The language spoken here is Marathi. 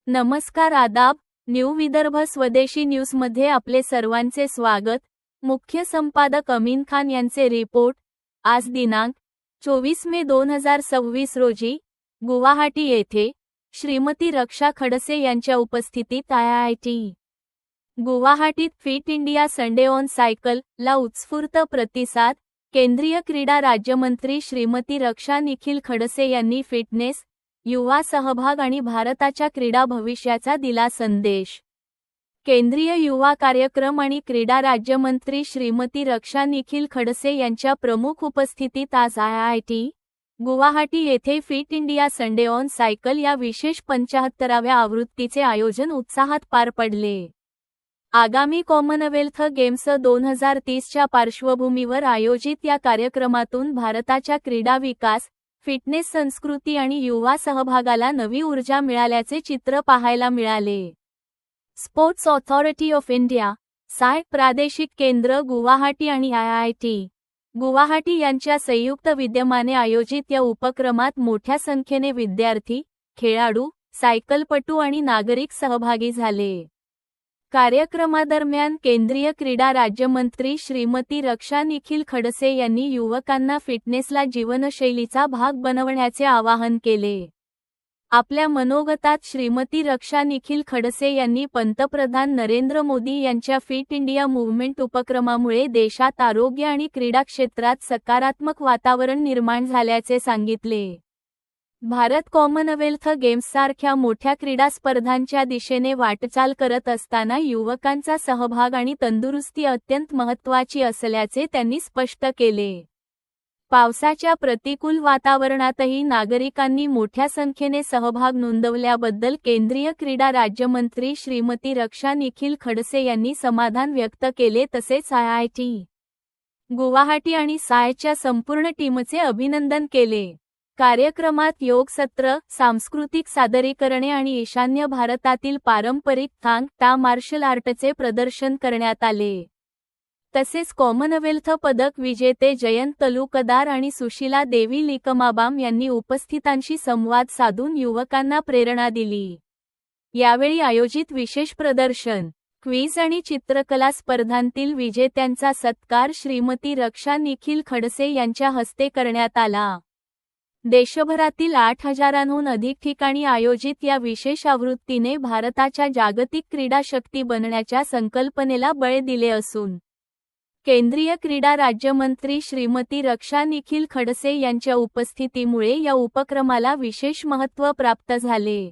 नमस्कार आदाब, न्यू विदर्भ स्वदेशी न्यूजमध्ये आपले सर्वांचे स्वागत। मुख्य संपादक अमीन खान यांचे रिपोर्ट। आज दिनांक 24 मे 2026 रोजी गुवाहाटी येथे श्रीमती रक्षा खडसे यांच्या उपस्थितीत IIT गुवाहाटीत fit India Sunday on cycle ला उत्स्फूर्त प्रतिसाद। केंद्रीय क्रीडा राज्यमंत्री श्रीमती रक्षा निखिल खडसे यांनी फिटनेस, युवा सहभाग आणि भारताच्या क्रीडा भविष्याचा दिला संदेश। केंद्रीय युवा कार्यक्रम आणि क्रीडा राज्यमंत्री श्रीमती रक्षा निखिल खडसे यांच्या प्रमुख उपस्थितीत आज IIT गुवाहाटी येथे fit India Sunday on cycle या विशेष 75व्या आवृत्तीचे आयोजन उत्साहात पार पडले। आगामी कॉमनवेल्थ गेम्स 2030च्या पार्श्वभूमीवर आयोजित या कार्यक्रमातून भारताच्या क्रीडा विकास, फिटनेस संस्कृती आणि युवा सहभागाला नवी ऊर्जा मिळाल्याचे चित्र पाहायला मिळाले। स्पोर्ट्स ऑथॉरिटी ऑफ इंडिया साय प्रादेशिक केंद्र गुवाहाटी आणि IIT गुवाहाटी यांच्या संयुक्त विद्यमाने आयोजित या उपक्रमात मोठ्या संख्येने विद्यार्थी, खेळाडू, सायकलपटू आणि नागरिक सहभागी झाले। कार्यक्रमादरम्यान केंद्रीय क्रीडा राज्यमंत्री श्रीमती रक्षा निखिल खडसे यांनी युवकांना फिटनेसला जीवनशैलीचा भाग बनवण्याचे आवाहन केले। आपल्या मनोगतात श्रीमती रक्षा निखिल खडसे यांनी पंतप्रधान नरेंद्र मोदी यांच्या फिट इंडिया मूव्हमेंट उपक्रमामुळे देशात आरोग्य आणि क्रीडा क्षेत्रात सकारात्मक वातावरण निर्माण झाल्याचे सांगितले। भारत कॉमनवेल्थ गेम्ससारख्या मोठ्या क्रीडा स्पर्धांच्या दिशेने वाटचाल करत असताना युवकांचा सहभाग आणि तंदुरुस्ती अत्यंत महत्त्वाची असल्याचे त्यांनी स्पष्ट केले। पावसाच्या प्रतिकूल वातावरणातही नागरिकांनी मोठ्या संख्येने सहभाग नोंदवल्याबद्दल केंद्रीय क्रीडा राज्यमंत्री श्रीमती रक्षा निखिल खडसे यांनी समाधान व्यक्त केले। तसेच IIT गुवाहाटी आणि सायच्या संपूर्ण टीमचे अभिनंदन केले। कार्यक्रमात योग सत्र, सांस्कृतिक सादरीकरणे आणि ईशान्य भारतातील पारंपरिक थांग टा मार्शल आर्टचे प्रदर्शन करण्यात आले। तसेच कॉमनवेल्थ पदक विजेते जयंत तलुकदार आणि सुशीला देवी लिकमाबाम यांनी उपस्थितांशी संवाद साधून युवकांना प्रेरणा दिली। यावेळी आयोजित विशेष प्रदर्शन, क्विज आणि चित्रकला स्पर्धांतील विजेत्यांचा सत्कार श्रीमती रक्षा निखिल खडसे यांच्या हस्ते करण्यात आला। देशभरातील 8,000हून अधिक ठिकाणी आयोजित या विशेष आवृत्तीने भारताच्या जागतिक क्रीडा शक्ती बनण्याच्या संकल्पनेला बळ दिले असून केंद्रीय क्रीडा राज्यमंत्री श्रीमती रक्षा निखिल खडसे यांच्या उपस्थितीमुळे या उपक्रमाला विशेष महत्त्व प्राप्त झाले।